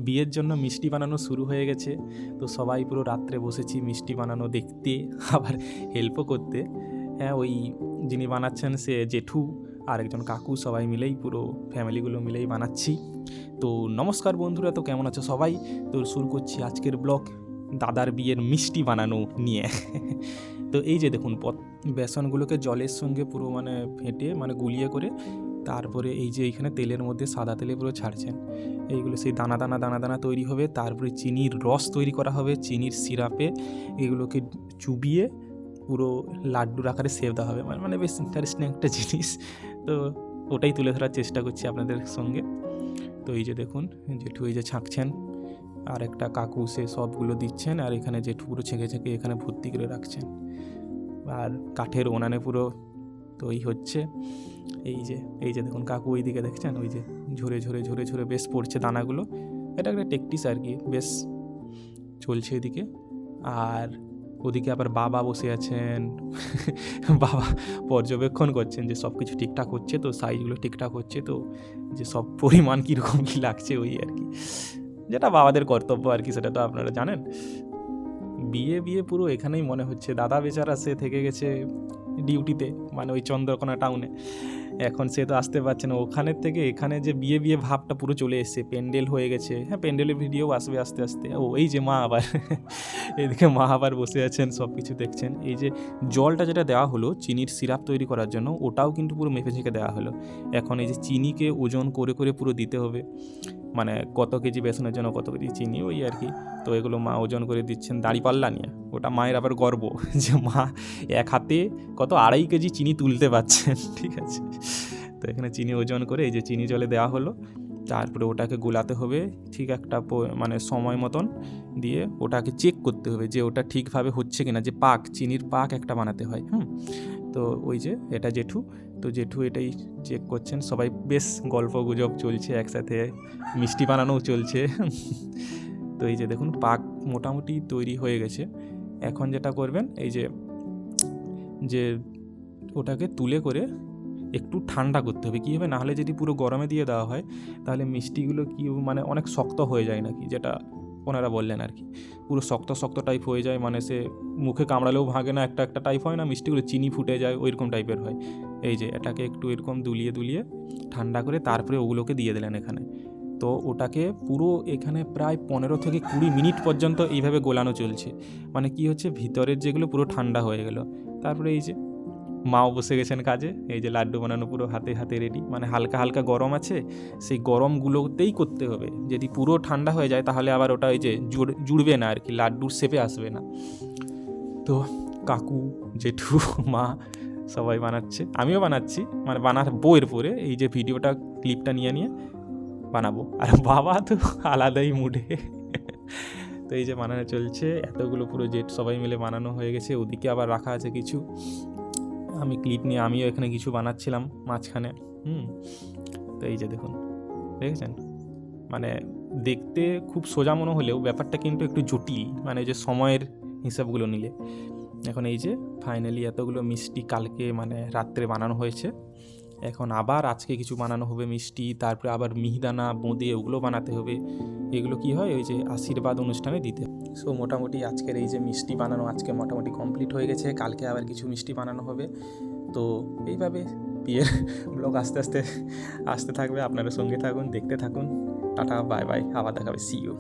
বিয়ের জন্য মিষ্টি বানানো শুরু হয়ে গেছে। তো সবাই পুরো রাত্রে বসেছি মিষ্টি বানানো দেখতে, আবার হেল্পও করতে। হ্যাঁ, ওই যিনি বানাচ্ছেন সে জেঠু আর একজন কাকু, সবাই মিলেই পুরো ফ্যামিলিগুলো মিলেই বানাচ্ছি। তো নমস্কার বন্ধুরা, তো কেমন আছো সবাই? তো শুরু করছি আজকের ব্লগ দাদার বিয়ের মিষ্টি বানানো নিয়ে। তো এই যে দেখুন, বেসনগুলোকে জলের সঙ্গে পুরো মানে ফেটে মানে গুলিয়ে করে তারপরে এই যে এইখানে তেলের মধ্যে সাদা তেলে পুরো ছাড়ছেন। এইগুলো সেই দানা দানা দানা দানা তৈরি হবে, তারপরে চিনির রস তৈরি করা হবে, চিনির সিরাপে এগুলোকে চুবিয়ে পুরো লাড্ডুর আকারে সেভ দেওয়া হবে। মানে বেশ ইন্টারেস্টিং একটা জিনিস। তো ওটাই তুলে ধরার চেষ্টা করছি আপনাদের সঙ্গে। তো এই যে দেখুন, জেঠু এই যে ছাঁকছেন, আর একটা কাকু সে সবগুলো দিচ্ছেন, আর এখানে জেঠু পুরো ছেঁকে ছেঁকে এখানে ভর্তি করে রাখছেন। আর কাঠের উনানে পুরো তৈরি হচ্ছে। এই যে দেখুন, কাকু ওই দিকে দেখছেন, ওই যে ঝরে ঝরে ঝরে ঝরে বেশ পড়ছে দানাগুলো। এটা একটা টেকটিস আর কি, বেশ চলছে এদিকে। আর ওদিকে আবার বাবা বসে আছেন। বাবা পর্যবেক্ষণ করছেন যে সব কিছু ঠিকঠাক হচ্ছে তো, সাইজগুলো ঠিকঠাক হচ্ছে তো, যে সব পরিমাণ কীরকম কী লাগছে ওই আর কি, যেটা বাবাদের কর্তব্য আর কি, সেটা তো আপনারা জানেন। বিয়ে পুরো এখানেই মনে হচ্ছে। দাদা বেচারা সে থেকে গেছে ডিউটিতে, মানে ওই চন্দ্রকোনা টাউনে। এখন সে তো আসতে পারছে না, ওখানের থেকে এখানে যে বিয়ে ভাবটা পুরো চলে এসছে। প্যান্ডেল হয়ে গেছে, হ্যাঁ প্যান্ডেলের ভিডিও আসবে আস্তে আস্তে। ও এই যে মা আবার এদিকে মা আবার বসে আছেন, সব কিছু দেখছেন। এই যে জলটা যেটা দেওয়া হলো চিনির সিরাপ তৈরি করার জন্য, ওটাও কিন্তু পুরো মেপে ঝেঁকে দেওয়া হলো। এখন এই যে চিনিকে ওজন করে করে পুরো দিতে হবে, মানে কত কেজি বেসনের জন্য কত কেজি চিনি, ওই আর কি। তো এগুলো মা ওজন করে দিচ্ছেন দাঁড়িপাল্লা নিয়ে। ওটা মায়ের আবার গর্ব যে মা এক হাতে কত 2.5 কেজি চিনি তুলতে পারছেন, ঠিক আছে। তো এখানে চিনি ওজন করে এই যে চিনি জলে দেওয়া হলো, তারপরে ওটাকে গোলাতে হবে ঠিক একটা মানে সময় মতন দিয়ে ওটাকে চেক করতে হবে যে ওটা ঠিকভাবে হচ্ছে কিনা, যে পাক, চিনির পাক একটা বানাতে হয়। তো ওই যে এটা জেঠু, তো জেঠু এটাই চেক করছেন। সবাই বেশ গল্প গুজব চলছে, একসাথে মিষ্টি বানানোও চলছে। তো এই যে দেখুন, পাক মোটামুটি তৈরি হয়ে গেছে। এখন যেটা করবেন এই যে ওটাকে তুলে করে একটু ঠান্ডা করতে হবে। কী হবে, নাহলে যদি পুরো গরমে দিয়ে দেওয়া হয় তাহলে মিষ্টিগুলো কি মানে অনেক শক্ত হয়ে যায় নাকি, যেটা ওনারা বললেন আর কি। পুরো শক্ত শক্ত টাইপ হয়ে যায়, মানে সে মুখে কামড়ালেও ভাঙে না, একটা একটা টাইপ হয় না মিষ্টিগুলো, চিনি ফুটে যায় ওইরকম টাইপের হয়। এই যে এটাকে একটু এরকম দুলিয়ে দুলিয়ে ঠান্ডা করে তারপরে ওগুলোকে দিয়ে দিলেন এখানে। তো ওটাকে পুরো এখানে প্রায় 15 থেকে 20 মিনিট পর্যন্ত এইভাবে গোলানো চলছে। মানে কি হচ্ছে, ভিতরের যেগুলো পুরো ঠান্ডা হয়ে গেল। তারপরে এই যে মাও বসে গেছেন কাজে, এই যে লাড্ডু বানানো পুরো হাতে হাতে রেডি। মানে হালকা হালকা গরম আছে, সেই গরমগুলোতেই করতে হবে। যদি পুরো ঠান্ডা হয়ে যায় তাহলে আবার ওটা ওই যে জুড়বে না আর কি, লাড্ডুর শেপে আসবে না। তো কাকু, জেঠু, মা সবাই বানাচ্ছে, আমিও বানাচ্ছি, মানে বানাবো এরপরে। এই যে ভিডিওটা ক্লিপটা নিয়ে বানাবো। আর বাবা তো আলাদাই মুডে। তো এই যে বানানো চলছে, এতগুলো পুরো সবাই মিলে বানানো হয়ে গেছে। ওদিকে আবার রাখা আছে কিছু, আমি ক্লিপ নিয়ে আমিও এখানে কিছু বানাচ্ছিলাম মাঝখানে। তো এই যে দেখুন, দেখেছেন, মানে দেখতে খুব সোজা মনে হলেও ব্যাপারটা কিন্তু একটু জটিল, মানে যে সময়ের হিসাবগুলো নিলে। এখন এই যে ফাইনালি এতগুলো মিষ্টি কালকে মানে রাত্রে বানানো হয়েছে। এখন আবার আজকে কিছু বানানো হবে মিষ্টি, তারপরে আবার মিহিদানা, বোঁদে, ওগুলো বানাতে হবে। এগুলো কি হয়, ওই যে আশীর্বাদ অনুষ্ঠানে দিতে। সো মোটামুটি আজকের এই যে মিষ্টি বানানো আজকে মোটামুটি কমপ্লিট হয়ে গেছে। কালকে আবার কিছু মিষ্টি বানানো হবে। তো এইভাবে বিয়ের ব্লগ আস্তে আস্তে আসতে থাকবে। আপনারা সঙ্গে থাকুন, দেখতে থাকুন। টাটা, বাই বাই, আবার দেখাবে, সি ইউ।